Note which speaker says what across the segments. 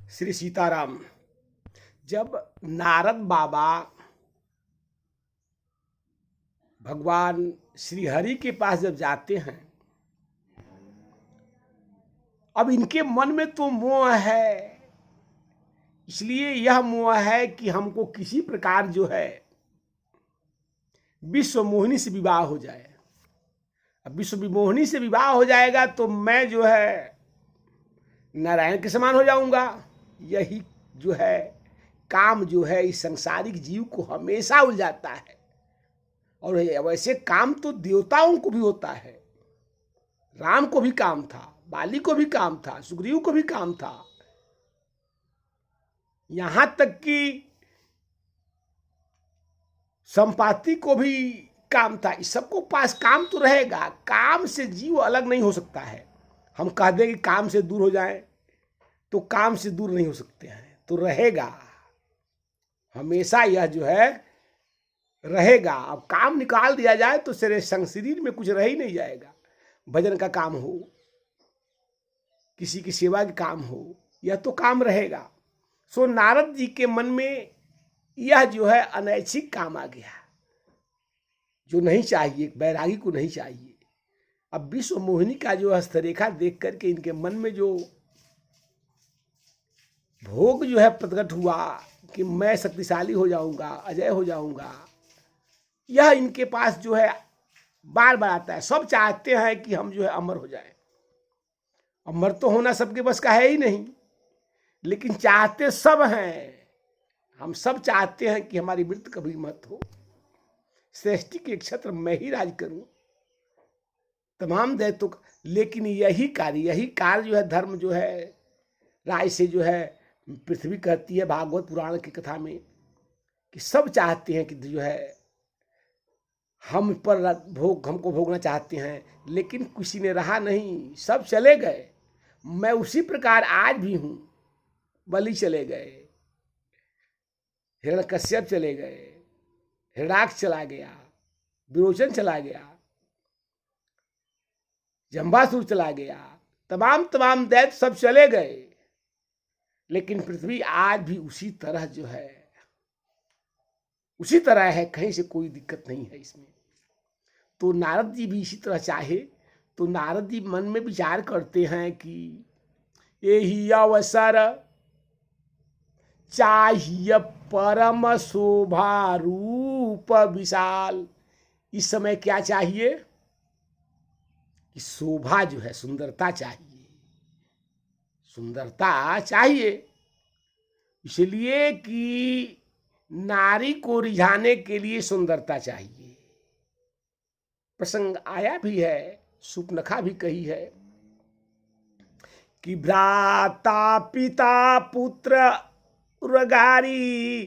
Speaker 1: श्री सीताराम। जब नारद बाबा भगवान श्री हरि के पास जब जाते हैं, अब इनके मन में तो मोह है, इसलिए यह मोह है कि हमको किसी प्रकार जो है विश्व मोहिनी से विवाह हो जाए। अब विश्व मोहिनी से विवाह हो जाएगा तो मैं जो है नारायण के समान हो जाऊंगा। यही जो है काम जो है इस सांसारिक जीव को हमेशा उलझाता है। और वैसे काम तो देवताओं को भी होता है। राम को भी काम था, बाली को भी काम था, सुग्रीव को भी काम था, यहां तक कि संपाति को भी काम था। इस सबको पास काम तो रहेगा। काम से जीव अलग नहीं हो सकता है। हम कह दें कि काम से दूर हो जाएं तो काम से दूर नहीं हो सकते हैं, तो रहेगा हमेशा। यह जो है रहेगा। अब काम निकाल दिया जाए तो शरीर में कुछ रह ही नहीं जाएगा। भजन का काम हो, किसी की सेवा का काम हो, यह तो काम रहेगा। सो नारद जी के मन में यह जो है अनैच्छिक काम आ गया, जो नहीं चाहिए, बैरागी को नहीं चाहिए। अब विश्व मोहिनी का जो हस्तरेखा देख करके इनके मन में जो भोग जो है प्रकट हुआ कि मैं शक्तिशाली हो जाऊंगा, अजय हो जाऊंगा, यह इनके पास जो है बार बार आता है। सब चाहते हैं कि हम जो है अमर हो जाए। अमर तो होना सबके बस का है ही नहीं, लेकिन चाहते सब हैं। हम सब चाहते हैं कि हमारी मृत्यु कभी मत हो, सृष्टि के क्षेत्र में ही राज करूं, तमाम दैत्यों का। लेकिन यही कार्य जो है धर्म जो है राय से जो है पृथ्वी कहती है भागवत पुराण की कथा में कि सब चाहते हैं कि जो है हम पर हमको भोगना चाहते हैं, लेकिन किसी ने रहा नहीं, सब चले गए। मैं उसी प्रकार आज भी हूं। बलि चले गए, हिरण्यकश्यप चले गए, हिरणाक्ष चला गया, विरोचन चला गया, जंबासुर चला गया, तमाम दैत्य सब चले गए, लेकिन पृथ्वी आज भी उसी तरह जो है उसी तरह है। कहीं से कोई दिक्कत नहीं है इसमें। तो नारद जी भी इसी तरह चाहे तो नारद जी मन में विचार करते हैं कि यही अवसर चाहिए परम शोभा रूप विशाल। इस समय क्या चाहिए कि शोभा जो है, सुंदरता चाहिए, सुंदरता चाहिए। इसलिए कि नारी को रिझाने के लिए सुंदरता चाहिए। प्रसंग आया भी है, सुपनखा भी कही है कि भ्राता पिता पुत्र उर्गारी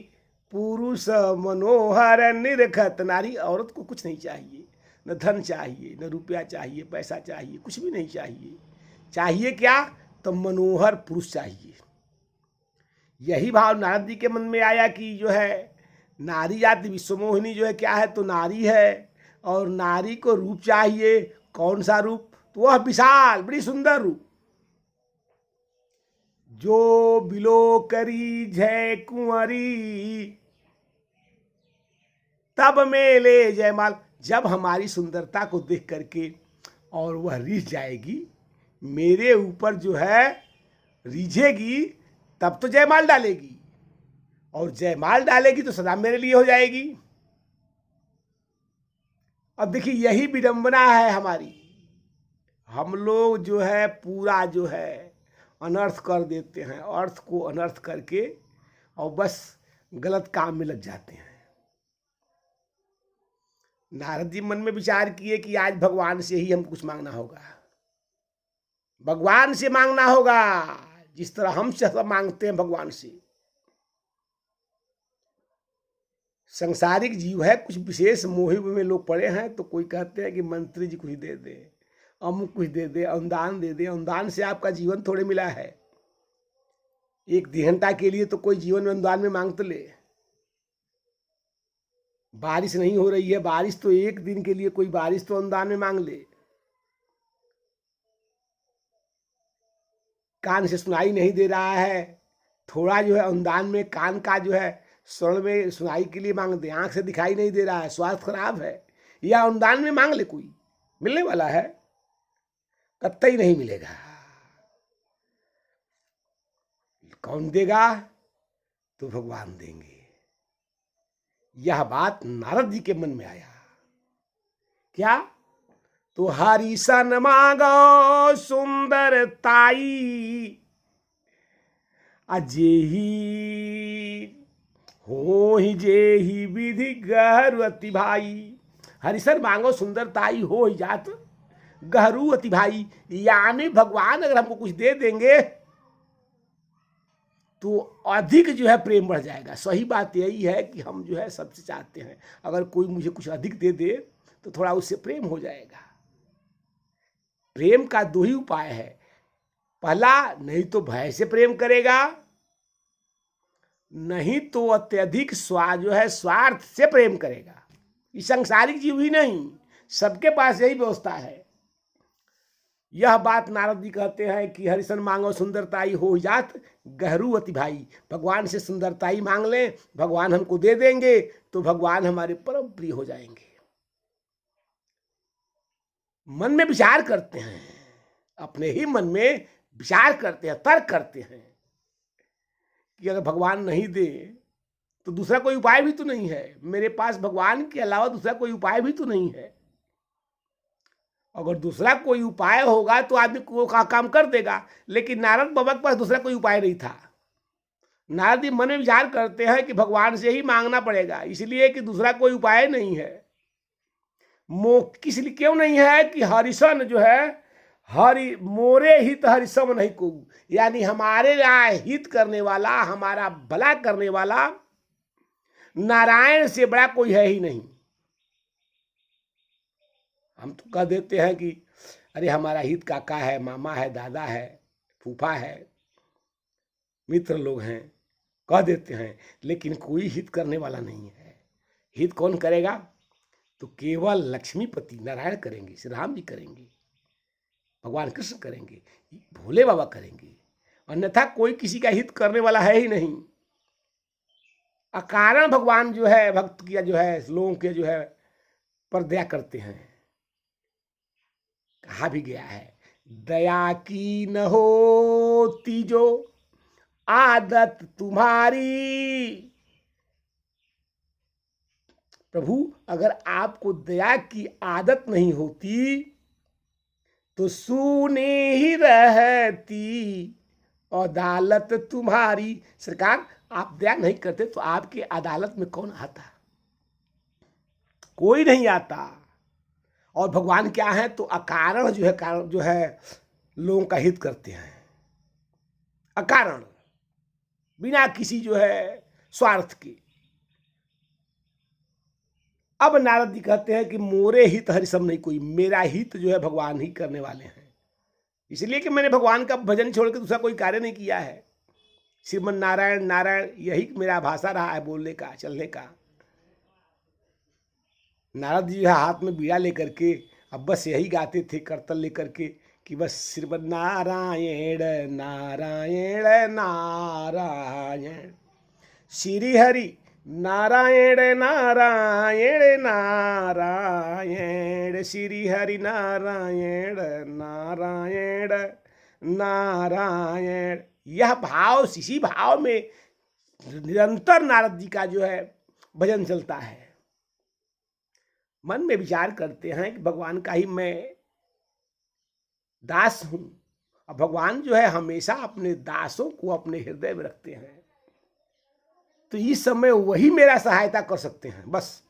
Speaker 1: पुरुष मनोहर निरखत नारी। औरत को कुछ नहीं चाहिए, न धन चाहिए, न रुपया चाहिए, पैसा चाहिए, कुछ भी नहीं चाहिए। चाहिए क्या? तो मनोहर पुरुष चाहिए। यही भाव नारद जी के मन में आया कि जो है नारी जाति विश्वमोहिनी जो है क्या है, तो नारी है। और नारी को रूप चाहिए। कौन सा रूप? तो वह विशाल, बड़ी सुंदर रूप। जो बिलो करी जय कुंवरी तब मेले जयमाल। जब हमारी सुंदरता को देख करके और वह रिझ जाएगी, मेरे ऊपर जो है रिझेगी, तब तो जयमाल डालेगी। और जयमाल डालेगी तो सदा मेरे लिए हो जाएगी। अब देखिए यही विडंबना है हमारी। हम लोग जो है पूरा जो है अनर्थ कर देते हैं, अर्थ को अनर्थ करके और बस गलत काम में लग जाते हैं। नारद जी मन में विचार किए कि आज भगवान से ही हमको कुछ मांगना होगा, भगवान से मांगना होगा, जिस तरह हम सब मांगते हैं भगवान से। संसारिक जीव है, कुछ विशेष मोह में लोग पड़े हैं, तो कोई कहते हैं कि मंत्री जी कुछ दे दे, अमुक कुछ दे दे, अनुदान दे दे। अनुदान से आपका जीवन थोड़े मिला है। एक घंटा के लिए तो कोई जीवन में अनुदान में मांग तो ले। बारिश नहीं हो रही है, बारिश तो एक दिन के लिए कोई बारिश तो अनुदान में मांग ले। कान से सुनाई नहीं दे रहा है थोड़ा जो है अनुदान में कान का जो है स्वर्ण में सुनाई के लिए मांगते, आंख से दिखाई नहीं दे रहा है, स्वास्थ्य खराब है, या अनुदान में मांग ले, कोई मिलने वाला है? कतई नहीं मिलेगा। कौन देगा? तो भगवान देंगे। यह बात नारद जी के मन में आया। क्या? तो हरि सन मांगो सुंदर ताई, अजेही हो ही जेही विधि गहरु अति भाई। हरिशन मांगो सुंदरताई हो ही जात गहरू अति भाई। यानी भगवान अगर हमको कुछ दे देंगे तो अधिक जो है प्रेम बढ़ जाएगा। सही बात यही है कि हम जो है सबसे चाहते हैं अगर कोई मुझे कुछ अधिक दे दे तो थोड़ा उससे प्रेम हो जाएगा। प्रेम का दो ही उपाय है, पहला नहीं तो भय से प्रेम करेगा, नहीं तो अत्यधिक जो है स्वार्थ से प्रेम करेगा। ये सांसारिक जीव ही नहीं, सबके पास यही व्यवस्था है। यह बात नारद जी कहते हैं कि हरिशन मांगो सुंदरताई हो जात गहरू अति भाई। भगवान से सुंदरताई मांग लें, भगवान हमको दे देंगे तो भगवान हमारे परम प्रिय हो जाएंगे। मन में विचार करते हैं, अपने ही मन में विचार करते हैं, तर्क करते हैं कि अगर भगवान नहीं दे तो दूसरा कोई उपाय भी तो नहीं है, मेरे पास भगवान के अलावा दूसरा कोई उपाय भी तो नहीं है। अगर दूसरा कोई उपाय होगा तो आदमी को का काम कर देगा, लेकिन नारद बाबा के पास दूसरा कोई उपाय नहीं था। नारद जी मन में विचार करते हैं कि भगवान से ही मांगना पड़ेगा, इसलिए कि दूसरा कोई उपाय नहीं है। इसलिए क्यों नहीं है कि हरिशन जो है हरि मोरे हित हरिसम नहीं को, यानी हमारे यहाँ हित करने वाला, हमारा भला करने वाला नारायण से बड़ा कोई है ही नहीं। हम तो कह देते हैं कि अरे हमारा हित काका है, मामा है, दादा है, फूफा है, मित्र लोग हैं, कह देते हैं, लेकिन कोई हित करने वाला नहीं है। हित कौन करेगा? तो केवल लक्ष्मीपति नारायण करेंगे, श्री राम जी करेंगे, भगवान कृष्ण करेंगे, भोले बाबा करेंगे, अन्यथा कोई किसी का हित करने वाला है ही नहीं। अकारण भगवान जो है भक्त किया जो है लोगों के जो है पर दया करते हैं। कहा भी गया है, दया की न होती जो आदत तुम्हारी। प्रभु अगर आपको दया की आदत नहीं होती तो सुनी ही रहती अदालत तुम्हारी। सरकार आप दया नहीं करते तो आपकी अदालत में कौन आता? कोई नहीं आता। और भगवान क्या है? तो अकारण जो है कारण जो है लोगों का हित करते हैं, अकारण, बिना किसी जो है स्वार्थ के। अब नारद जी कहते हैं कि मोरे हित हरिसम नहीं कोई, मेरा हित जो है भगवान ही करने वाले हैं, इसलिए कि मैंने भगवान का भजन छोड़ के दूसरा कोई कार्य नहीं किया है। श्रीमन नारायण नारायण यही मेरा भाषा रहा है, बोलने का, चलने का। नारद जी हाथ में बीड़ा लेकर के अब बस यही गाते थे करतल लेकर के कि बस श्रीमन नारायण नारायण नारायण, श्री हरि नारायण नारायण नारायण, श्री हरि नारायण नारायण नारायण। यह भाव, इसी भाव में निरंतर नारद जी का जो है भजन चलता है। मन में विचार करते हैं कि भगवान का ही मैं दास हूं, और भगवान जो है हमेशा अपने दासों को अपने हृदय में रखते हैं, तो इस समय वही मेरा सहायता कर सकते हैं। बस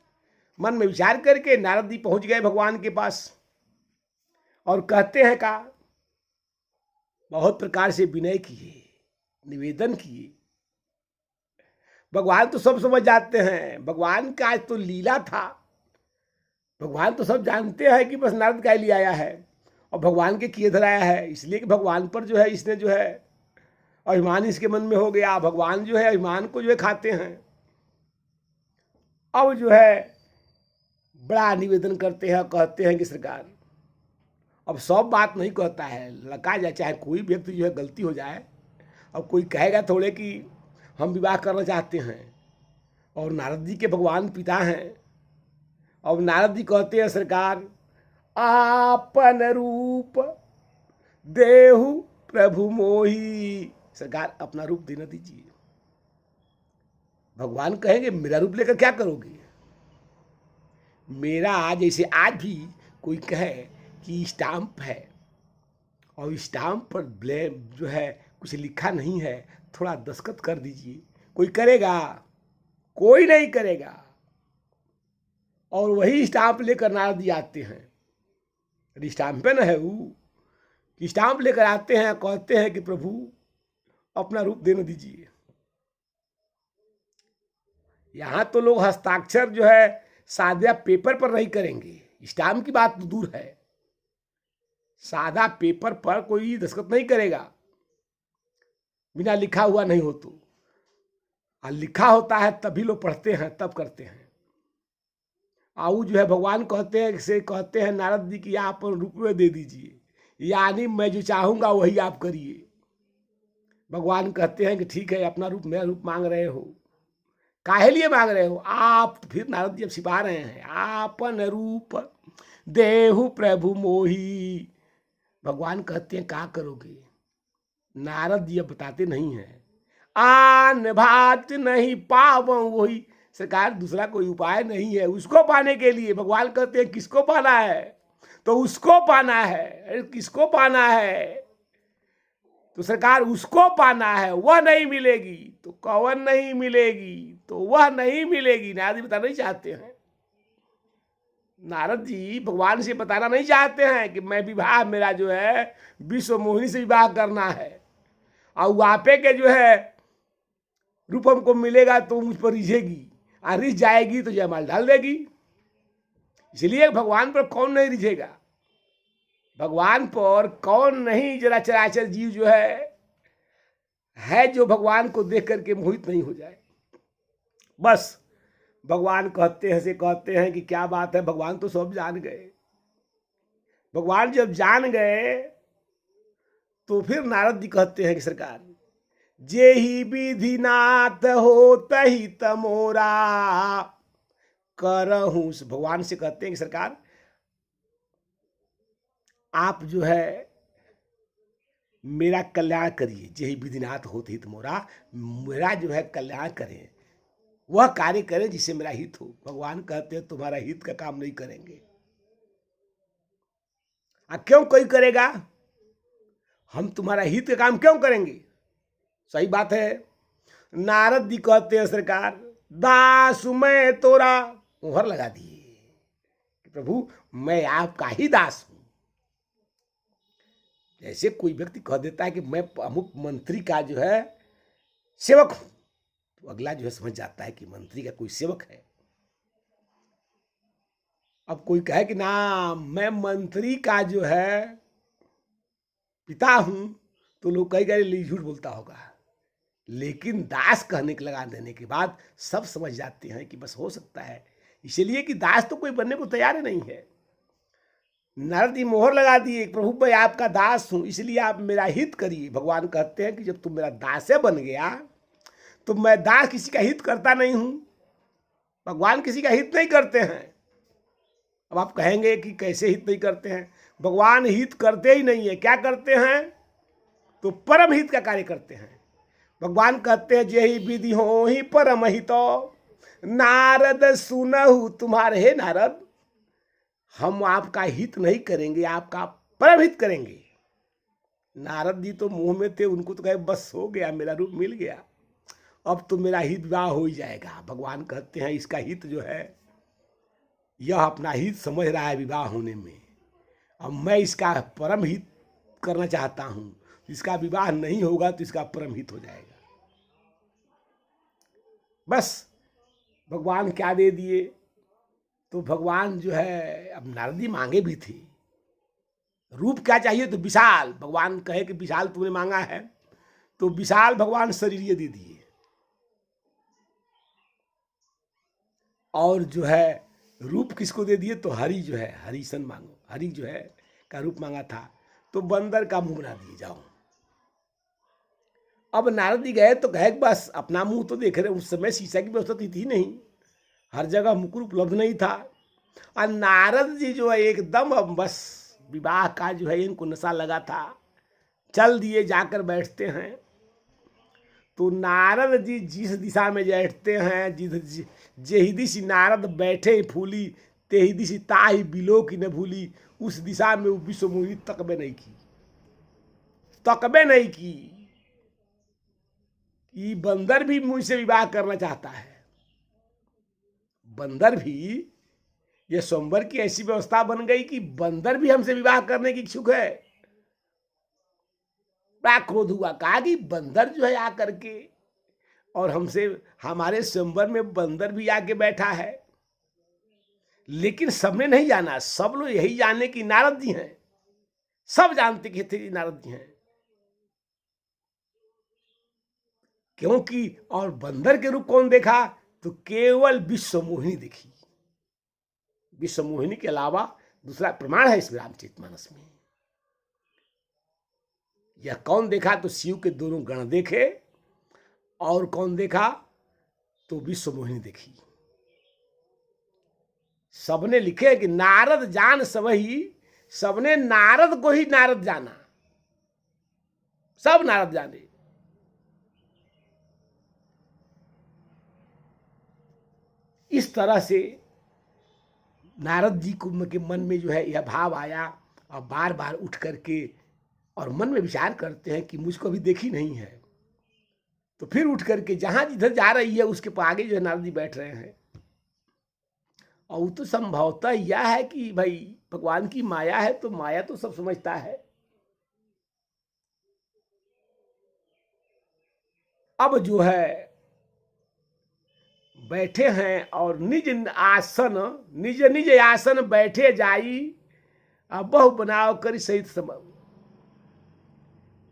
Speaker 1: मन में विचार करके नारद जी पहुंच गए भगवान के पास और कहते हैं का बहुत प्रकार से विनय किए, निवेदन किए। भगवान तो सब समझ जाते हैं, भगवान का आज तो लीला था, भगवान तो सब जानते हैं कि बस नारद का लिए आया है और भगवान के किए धराया है, इसलिए कि भगवान पर जो है इसने जो है अभिमान इसके मन में हो गया। भगवान जो है अभिमान को जो है खाते हैं। अब जो है बड़ा निवेदन करते हैं, कहते हैं कि सरकार अब सब बात नहीं कहता है, लगा जाए, चाहे कोई व्यक्ति जो है गलती हो जाए अब कोई कहेगा थोड़े कि हम विवाह करना चाहते हैं, और नारद जी के भगवान पिता हैं। अब नारद जी कहते हैं सरकार, आपन रूप देहु प्रभु मोही, सरकार अपना रूप देना दीजिए। भगवान कहेंगे मेरा रूप लेकर क्या करोगे? मेरा जैसे आज भी कोई कहे कि स्टाम्प है और स्टाम्प पर ब्लेम जो है कुछ लिखा नहीं है, थोड़ा दस्तखत कर दीजिए, कोई करेगा? कोई नहीं करेगा। और वही स्टाम्प लेकर नारद जी आते हैं, स्टाम्प पे न है वो कि स्टाम्प लेकर आते हैं, कहते हैं कि प्रभु अपना रूप देने दीजिए। यहां तो लोग हस्ताक्षर जो है सादा पेपर पर नहीं करेंगे, स्टाम्प की बात तो दूर है, सादा पेपर पर कोई दस्तखत नहीं करेगा बिना लिखा हुआ नहीं हो तो। लिखा होता है तभी लोग पढ़ते हैं, तब करते हैं। आऊ जो है भगवान कहते हैं नारद जी की आप रूप में दे दीजिए, यानी मैं जो चाहूंगा वही आप करिए। भगवान कहते हैं कि ठीक है, अपना रूप मेरा रूप मांग रहे हो, काहे लिए मांग रहे हो आप? फिर नारद जी अब छिपा रहे हैं, आपन रूप देहु प्रभु मोही। भगवान कहते हैं क्या करोगे? नारद जी अब बताते नहीं हैं। आन भात नहीं पावं वही, सरकार दूसरा कोई उपाय नहीं है उसको पाने के लिए। भगवान कहते हैं किसको पाना है? तो उसको पाना है। अरे किसको पाना है? तो सरकार उसको पाना है, वह नहीं मिलेगी तो कौन नहीं मिलेगी, तो वह नहीं मिलेगी। नारद जी बताना नहीं चाहते हैं। नारद जी भगवान से बताना नहीं चाहते हैं कि मैं विवाह मेरा जो है विश्व मोहिनी से विवाह करना है, और वापे के जो है रूप हमको मिलेगा तो मुझ पर रिझेगी, और रिझ जाएगी तो जयमाल डाल देगी। इसलिए भगवान पर कौन नहीं रिझेगा? भगवान पर कौन नहीं जरा चराचर जीव जो है जो भगवान को देख करके मोहित नहीं हो जाए। बस भगवान कहते हैं कि क्या बात है, भगवान तो सब जान गए। भगवान जब जान गए तो फिर नारद जी कहते हैं कि सरकार जे ही विधिनाथ हो तही तमोरा करहूं। भगवान से कहते हैं कि सरकार आप जो है मेरा कल्याण करिए, जे ही विधिनाथ होते हित मोरा, मेरा जो है कल्याण करें, वह कार्य करें जिससे मेरा हित हो। भगवान कहते हैं तुम्हारा हित का काम नहीं करेंगे। क्यों कोई करेगा? हम तुम्हारा हित का काम क्यों करेंगे? सही बात है। नारद जी कहते हैं सरकार दास मैं तोरा, मुहर लगा दिए कि प्रभु मैं आपका ही दास हूं। जैसे कोई व्यक्ति कह देता है कि मैं अमुक मंत्री का जो है सेवक हूं, तो अगला जो है समझ जाता है कि मंत्री का कोई सेवक है। अब कोई कहे कि ना मैं मंत्री का जो है पिता हूं, तो लोग कई झूठ बोलता होगा। लेकिन दास कहने के लगा देने के बाद सब समझ जाते हैं कि बस हो सकता है, इसलिए कि दास तो कोई बनने को तैयार नहीं है। नारद जी मोहर लगा दिए, प्रभु मैं आपका दास हूं, इसलिए आप मेरा हित करिए। भगवान कहते हैं कि जब तुम मेरा दास बन गया तो मैं दास किसी का हित करता नहीं हूं। भगवान किसी का हित नहीं करते हैं। अब आप कहेंगे कि कैसे हित नहीं करते हैं? भगवान हित करते ही नहीं है। क्या करते हैं? तो परम हित का कार्य करते हैं। भगवान कहते हैं जे ही विधि हो ही परम हितो, नारद सुनहु तुम्हारे। हे नारद, हम आपका हित नहीं करेंगे, आपका परम हित करेंगे। नारद जी तो मुंह में थे, उनको तो कहे बस हो गया, मेरा रूप मिल गया, अब तो मेरा हित विवाह हो ही जाएगा। भगवान कहते हैं इसका हित जो है, यह अपना हित समझ रहा है विवाह होने में, अब मैं इसका परम हित करना चाहता हूं, इसका विवाह नहीं होगा तो इसका परम हित हो जाएगा। बस भगवान क्या दे दिए? तो भगवान जो है, अब नारद जी मांगे भी थे, रूप क्या चाहिए? तो विशाल। भगवान कहे कि विशाल तुमने मांगा है, तो विशाल भगवान शरीर दे दिए। और जो है रूप किसको दे दिए? तो हरि जो है, हरिशन मांगो, हरि जो है का रूप मांगा था, तो बंदर का मुंह बना दिए जाओ। अब नारद जी गए तो कहे बस अपना मुंह तो देख रहे, उस समय शीशा की व्यवस्था तो थी नहीं, हर जगह मुकुट उपलब्ध नहीं था। और नारद जी जो है एकदम अब बस विवाह का जो है इनको नशा लगा था, चल दिए, जाकर बैठते हैं। तो नारद जी जिस दिशा में बैठते हैं, जेहि दिशि नारद बैठे फूली, तेहि दिशि ताहि बिलो की न भूली। उस दिशा में वो विश्वमोहिनी तकबे नहीं की, तकबे नहीं की। ये बंदर भी मुझसे विवाह करना चाहता है, बंदर भी, ये स्वयंवर की ऐसी व्यवस्था बन गई कि बंदर भी हमसे विवाह करने की इच्छुक है। बड़ा क्रोध हुआ, कहा कि बंदर जो है आकर के और हमसे, हमारे स्वयंवर में बंदर भी आके बैठा है। लेकिन सबने नहीं जाना, सब लोग यही जाने कि नारद जी हैं, सब जानते कि थे नारद जी हैं। क्योंकि और बंदर के रूप कौन देखा, तो केवल विश्वमोहिनी देखी। विश्वमोहिनी के अलावा दूसरा प्रमाण है इस रामचरितमानस में। यह कौन देखा, तो शिव के दोनों गण देखे, और कौन देखा, तो विश्वमोहिनी देखी। सबने लिखे कि नारद जान सबही, सबने नारद को ही नारद जाना, सब नारद जाने। इस तरह से नारद जी को के मन में जो है यह भाव आया, और बार बार उठ करके और मन में विचार करते हैं कि मुझको अभी देखी नहीं है। तो फिर उठ करके जहां जिधर जा रही है उसके आगे जो है नारद जी बैठ रहे हैं। और वो तो संभवतः यह है कि भाई भगवान की माया है, तो माया तो सब समझता है। अब जो है बैठे हैं और निज आसन, निज निज आसन बैठे जाई, अब बहु बनाओ करी सहित समय।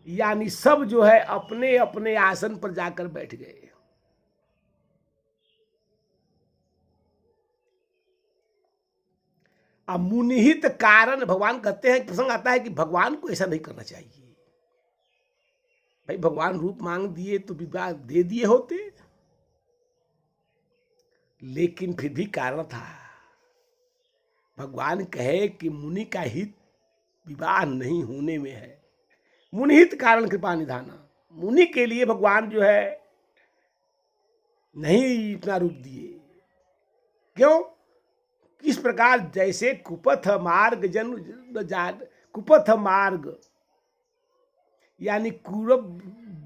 Speaker 1: यानी सब जो है अपने अपने आसन पर जाकर बैठ गए। अब मुनिहित कारण, भगवान कहते हैं, प्रसंग आता है कि भगवान को ऐसा नहीं करना चाहिए। भाई भगवान रूप मांग दिए तो विवाह दे दिए होते, लेकिन फिर भी कारण था। भगवान कहे कि मुनि का हित विवाह नहीं होने में है। मुनिहित कारण कृपा निधाना, मुनि के लिए भगवान जो है नहीं इतना रूप दिए। क्यों, किस प्रकार, जैसे कुपथ मार्ग जन कुपथ मार्ग, यानी कुरब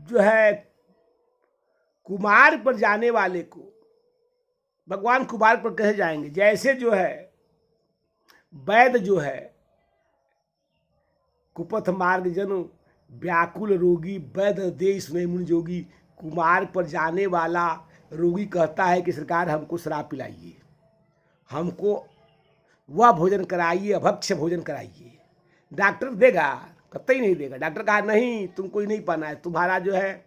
Speaker 1: जो है कुमार पर जाने वाले को भगवान कुमार पर कहे जाएंगे। जैसे जो है वैद जो है कुपथ मार्ग जन व्याकुल रोगी, वैद दे सुने मुनि जोगी। कुमार पर जाने वाला रोगी कहता है कि सरकार हमको शराब पिलाइए, हमको वह भोजन कराइए, अभक्ष्य भोजन कराइए। डॉक्टर देगा, कतई नहीं देगा। डॉक्टर कहा नहीं, तुमको ही नहीं पाना है, तुम्हारा जो है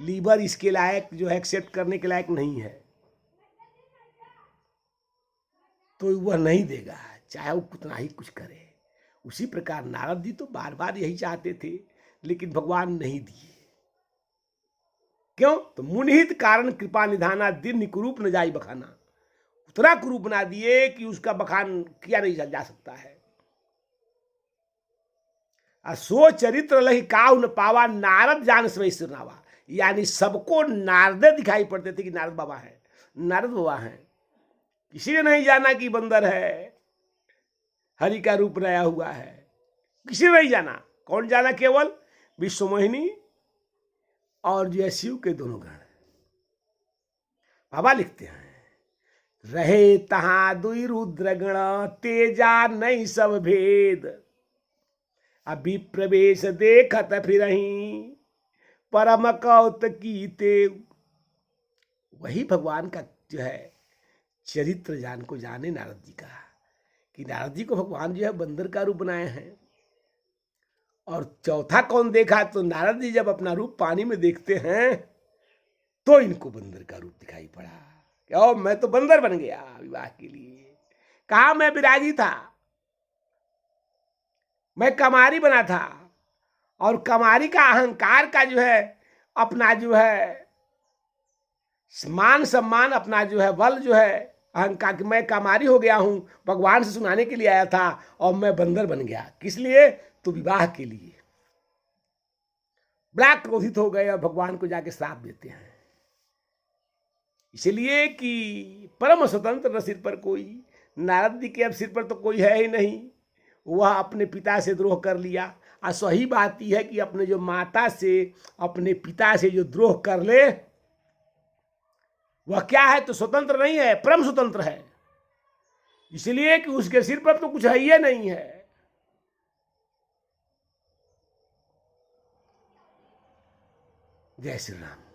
Speaker 1: लीवर इसके लायक जो है एक्सेप्ट करने के लायक नहीं है, तो वह नहीं देगा, चाहे वो कितना ही कुछ करे। उसी प्रकार नारद जी तो बार बार यही चाहते थे, लेकिन भगवान नहीं दिए। क्यों, तो मुनिहित कारण कृपा निधाना, दिन कुरूप न जाई बखाना। उतना कुरूप बना दिए कि उसका बखान किया नहीं जा सकता है। सो चरित्र लही काहु न पावा, नारद जान समय सिरनावा। यानी सबको नारद दिखाई पड़ते थे कि नारद बाबा है, नारद बाबा हैं। किसी ने नहीं जाना कि बंदर है, हरि का रूप नया हुआ है, किसी ने नहीं जाना। कौन जाना, केवल विश्वमोहिनी और जो शिव के दोनों गण। बाबा लिखते हैं, रहे तहां दुई रुद्रगण, तेजा नहीं सब भेद। अभी प्रवेश देखत फिरहीं, परम कौतकी ते। वही भगवान का जो है चरित्र जान को जाने नारद जी का, कि नारद जी को भगवान जो है बंदर का रूप बनाए हैं। और चौथा कौन देखा, तो नारद जी जब अपना रूप पानी में देखते हैं तो इनको बंदर का रूप दिखाई पड़ा। क्या मैं तो बंदर बन गया विवाह के लिए। कहा मैं विरागी था, मैं कमारी बना था, और कमारी का अहंकार का जो है अपना जो है मान सम्मान, अपना जो है बल जो है अहंकार कि मैं कामारी हो गया हूं, भगवान से सुनाने के लिए आया था और मैं बंदर बन गया। किस लिए? तो विवाह के लिए। बड़ा क्रोधित हो गए और भगवान को जाके श्राप देते हैं, इसलिए कि परम स्वतंत्र न सिर पर कोई। नारद जी के अब सिर पर तो कोई है ही नहीं, वह अपने पिता से द्रोह कर लिया। और सही बात यह है कि अपने जो माता से, अपने पिता से जो द्रोह कर ले वह क्या है? तो स्वतंत्र नहीं है, परम स्वतंत्र है। इसलिए कि उसके सिर पर तो कुछ है ही नहीं है। जय श्री राम।